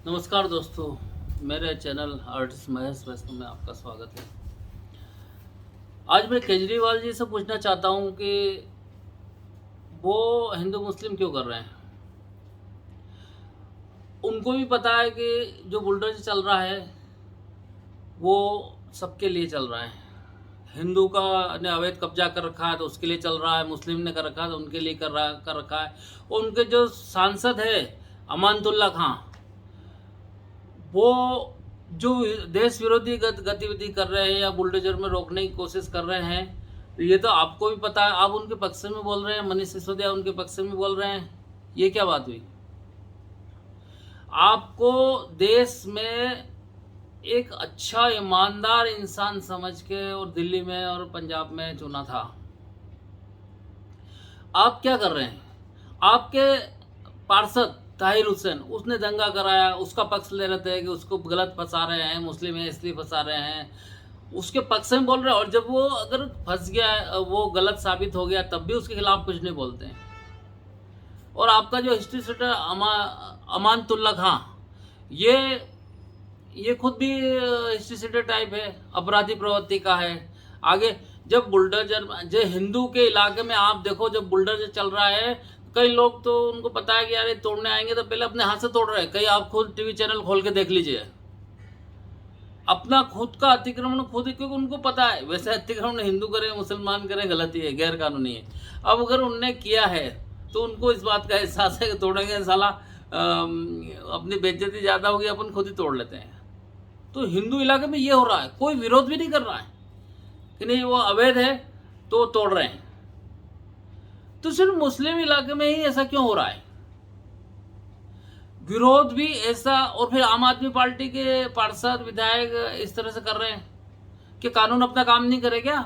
नमस्कार दोस्तों, मेरे चैनल आर्टिस्ट महेश वैष्णव में आपका स्वागत है। आज मैं केजरीवाल जी से पूछना चाहता हूं कि वो हिंदू मुस्लिम क्यों कर रहे हैं। उनको भी पता है कि जो बुलडोजर चल रहा है वो सबके लिए चल रहा है। हिंदू का ने अवैध कब्जा कर रखा है तो उसके लिए चल रहा है, मुस्लिम ने कर रखा है तो उनके लिए कर रखा है। उनके जो सांसद है अमानतुल्ला खां, वो जो देश विरोधी गतिविधि कर रहे हैं या बुलडोजर में रोकने की कोशिश कर रहे हैं, तो ये तो आपको भी पता है। आप उनके पक्ष में बोल रहे हैं, मनीष सिसोदिया उनके पक्ष में बोल रहे हैं, ये क्या बात हुई। आपको देश में एक अच्छा ईमानदार इंसान समझ के और दिल्ली में और पंजाब में चुना था। आप क्या कर रहे हैं। आपके पार्षद ताहिर हुसैन, उसने दंगा कराया, उसका पक्ष ले रहे थे कि उसको गलत फंसा रहे हैं, मुस्लिम है इसलिए फंसा रहे हैं, उसके पक्ष में बोल रहे हैं। और जब वो अगर फंस गया, वो गलत साबित हो गया, तब भी उसके खिलाफ कुछ नहीं बोलते हैं। और आपका जो हिस्ट्री सीटर अमानतुल्ला खां, ये खुद भी हिस्ट्री सीटर टाइप है, अपराधी प्रवृत्ति का है। आगे जब बुलडोजर जो हिंदू के इलाके में आप देखो, जब बुलडोजर चल रहा है, कई लोग तो उनको पता है कि यार ये तोड़ने आएंगे तो पहले अपने हाथ से तोड़ रहे हैं। कई आप खुद टीवी चैनल खोल के देख लीजिए, अपना खुद का अतिक्रमण खुद, क्योंकि उनको पता है वैसे अतिक्रमण हिंदू करे मुसलमान करे गलती है, गैर कानूनी है। अब अगर उनने किया है तो उनको इस बात का एहसास है कि तोड़ेंगे साला अपनी बेइज्जती ज़्यादा होगी, अपन खुद ही तोड़ लेते हैं। तो हिंदू इलाके में ये हो रहा है, कोई विरोध भी नहीं कर रहा है कि नहीं वो अवैध है तो तोड़ रहे हैं। तो सिर्फ मुस्लिम इलाके में ही ऐसा क्यों हो रहा है, विरोध भी ऐसा। और फिर आम आदमी पार्टी के पार्षद विधायक इस तरह से कर रहे हैं कि कानून अपना काम नहीं करे क्या।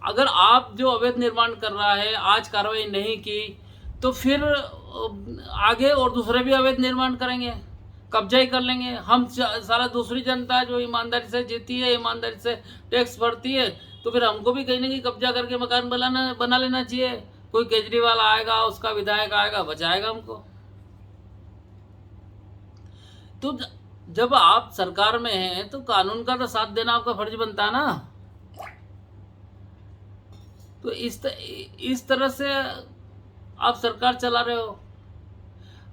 अगर आप जो अवैध निर्माण कर रहा है आज कार्रवाई नहीं की तो फिर आगे और दूसरे भी अवैध निर्माण करेंगे, कब्जा ही कर लेंगे। हम सारा दूसरी जनता जो ईमानदारी से जीती है, ईमानदारी से टैक्स भरती है, तो फिर हमको भी कहीं ना कहीं कब्जा करके मकान बना लेना चाहिए। कोई केजरीवाल आएगा, उसका विधायक आएगा, बचाएगा हमको। तो जब आप सरकार में हैं तो कानून का तो साथ देना आपका फर्ज बनता है ना। तो इस तरह से आप सरकार चला रहे हो।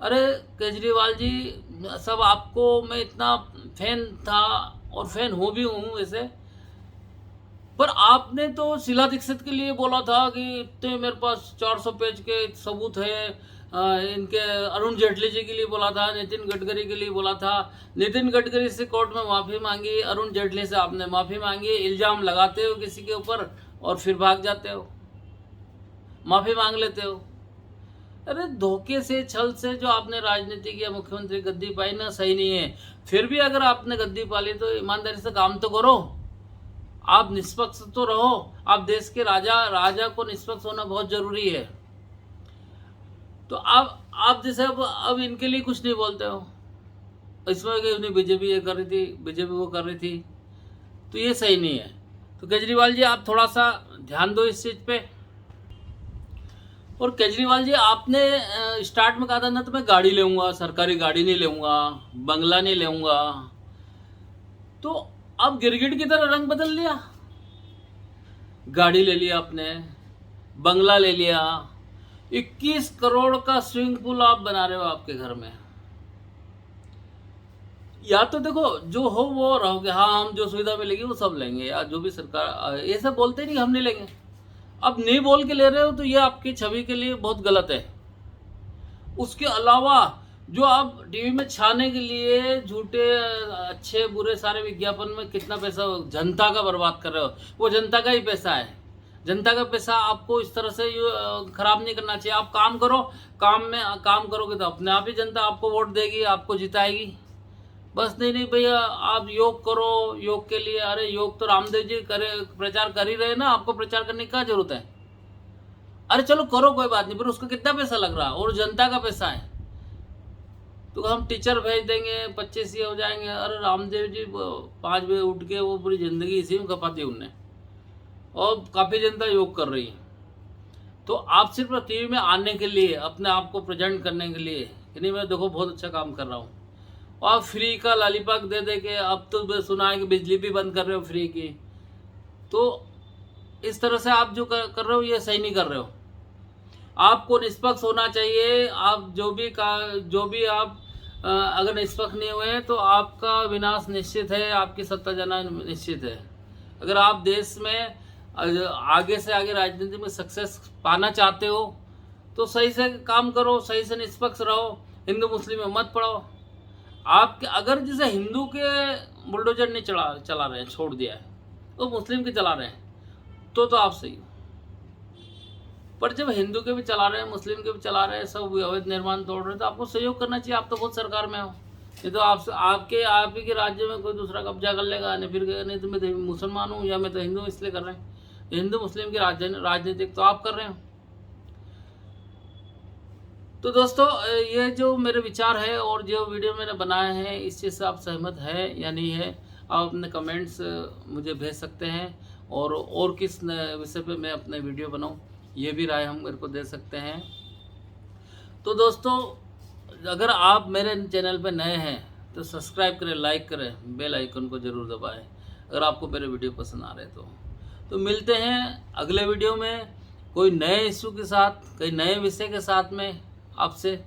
अरे केजरीवाल जी, सब आपको मैं इतना फैन था और फैन हो भी हूँ वैसे, पर आपने तो शीला दीक्षित के लिए बोला था कि इतने मेरे पास 400 पेज के सबूत है। इनके अरुण जेटली जी के लिए बोला था, नितिन गडकरी के लिए बोला था। नितिन गडकरी से कोर्ट में माफ़ी मांगी, अरुण जेटली से आपने माफ़ी मांगी। इल्ज़ाम लगाते हो किसी के ऊपर और फिर भाग जाते हो, माफ़ी मांग लेते हो। अरे धोखे से, छल से जो आपने राजनीति किया, मुख्यमंत्री गद्दी पाई ना, सही नहीं है। फिर भी अगर आपने गद्दी पाली तो ईमानदारी से काम तो करो, आप निष्पक्ष तो रहो। आप देश के राजा को निष्पक्ष होना बहुत जरूरी है। तो आप जैसे अब इनके लिए कुछ नहीं बोलते हो, इसमें कि उन्हें बीजेपी ये कर रही थी, बीजेपी वो कर रही थी, तो ये सही नहीं है। तो केजरीवाल जी आप थोड़ा सा ध्यान दो इस चीज़ पे। और केजरीवाल जी, आपने स्टार्ट में कहा था ना, तो मैं गाड़ी लेऊंगा, सरकारी गाड़ी नहीं लेऊंगा, बंगला नहीं लेऊंगा, तो अब गिरगिट की तरह रंग बदल लिया। गाड़ी ले लिया आपने, बंगला ले लिया, 21 करोड़ का स्विमिंग पूल आप बना रहे हो आपके घर में। या तो देखो जो हो वो रहोगे, हाँ हम जो सुविधा मिलेगी वो सब लेंगे, या जो भी सरकार, ये सब बोलते नहीं हम नहीं लेंगे। अब नहीं बोल के ले रहे हो तो ये आपकी छवि के लिए बहुत गलत है। उसके अलावा जो आप टीवी में छाने के लिए झूठे अच्छे बुरे सारे विज्ञापन में कितना पैसा जनता का बर्बाद कर रहे हो, वो जनता का ही पैसा है। जनता का पैसा आपको इस तरह से खराब नहीं करना चाहिए। आप काम करो, काम करोगे तो अपने आप ही जनता आपको वोट देगी, आपको जिताएगी। बस नहीं भैया आप योग करो, योग के लिए, अरे योग तो रामदेव जी करे, प्रचार कर ही रहे ना, आपको प्रचार करने की क्या जरूरत है। अरे चलो करो, कोई बात नहीं, पर उसका कितना पैसा लग रहा है और जनता का पैसा है। तो हम टीचर भेज देंगे, 25 ये हो जाएंगे। अरे रामदेव जी 5 बजे उठ के वो पूरी जिंदगी इसी में खपा दी उनने, और काफ़ी जनता योग कर रही है। तो आप सिर्फ टीवी में आने के लिए, अपने आप को प्रेजेंट करने के लिए कि नहीं मैं देखो बहुत अच्छा काम कर रहा हूँ, और आप फ्री का लॉलीपॉप दे दे के अब तो सुना है कि बिजली भी बंद कर रहे हो फ्री की। तो इस तरह से आप जो कर रहे हो ये सही नहीं कर रहे हो। आपको निष्पक्ष होना चाहिए। आप जो भी आप अगर निष्पक्ष नहीं हुए तो आपका विनाश निश्चित है, आपकी सत्ता जाना निश्चित है। अगर आप देश में आगे से आगे राजनीति में सक्सेस पाना चाहते हो तो सही से काम करो, सही से निष्पक्ष रहो, हिंदू मुस्लिम में मत पड़ो। आपके अगर जैसे हिंदू के बुलडोजर नहीं चला रहे हैं, छोड़ दिया है, तो मुस्लिम के चला रहे हैं तो आप सही हो। पर जब हिंदू के भी चला रहे हैं, मुस्लिम के भी चला रहे हैं, सब अवैध निर्माण तोड़ रहे हैं, तो आपको सहयोग करना चाहिए। आप तो खुद सरकार में हो। नहीं तो आप ही के राज्य में कोई दूसरा कब्जा कर लेगा, नहीं फिर नहीं तो मैं तो मुसलमान हूँ या मैं तो हिंदू, इसलिए कर रहे हैं। हिंदू मुस्लिम की राजनीतिक तो आप कर रहे हो। तो दोस्तों ये जो मेरे विचार है और जो वीडियो मैंने बनाए हैं, इस चीज़ से आप सहमत है या नहीं है, आप अपने कमेंट्स मुझे भेज सकते हैं। और किस विषय पे मैं अपने वीडियो बनाऊं, ये भी राय हम मेरे को दे सकते हैं। तो दोस्तों अगर आप मेरे चैनल पे नए हैं तो सब्सक्राइब करें, लाइक करें, बेल आइकन को ज़रूर दबाएं अगर आपको मेरे वीडियो पसंद आ रहे तो मिलते हैं अगले वीडियो में कोई नए इशू के साथ, कोई नए विषय के साथ में आपसे।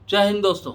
जय हिंद दोस्तों।